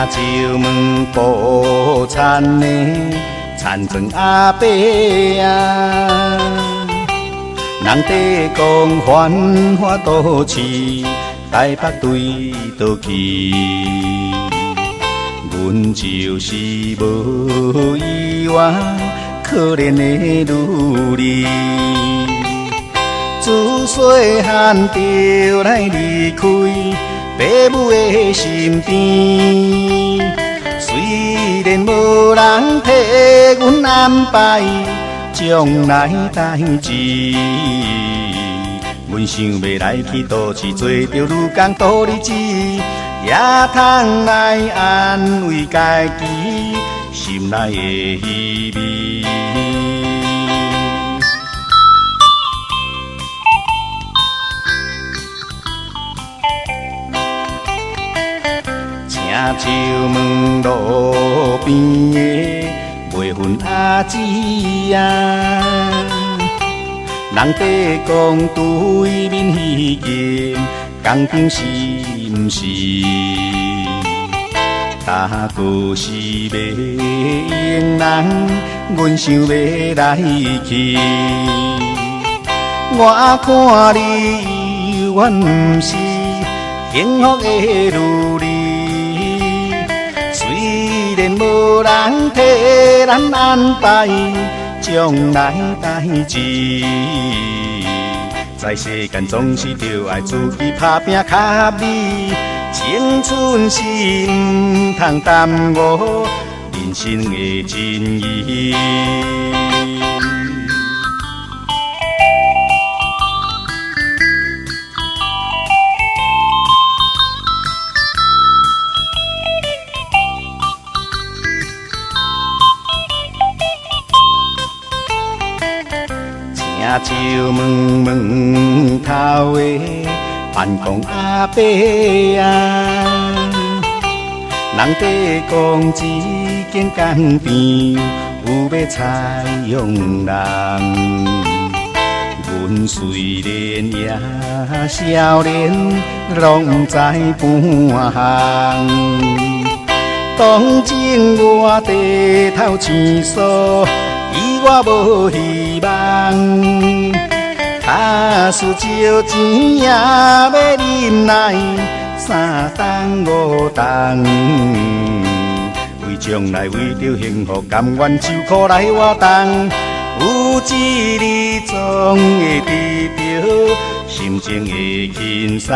酒问补餐的田庄阿伯啊，人地讲繁华都市，台北对倒去，阮就是无依偎可怜的女儿。自细汉就来离开父母的身边，虽然无人替阮安排将来代志，阮想要来去都市做着女工倒日子，也通来安慰家己心内的虚味。请酒问路边的卖粉阿姊啊，人地讲对面迄间工厂是毋是？大哥是卖用人，阮想要来去。我看你永远毋是幸福的女儿。虽然无人替咱安排将来代志，在世间总是着爱自己打拼较美。青春是毋通耽误人生的真义。请酒问问头的办公阿伯啊，人地讲一间工店有要采用人，阮虽然也少年，拢知半项。当前我低头青疏，伊我无希望。假使少钱也要忍耐3冬5冬，为将来为着幸福，甘愿受苦来活动。有一日总会得到心情的轻松。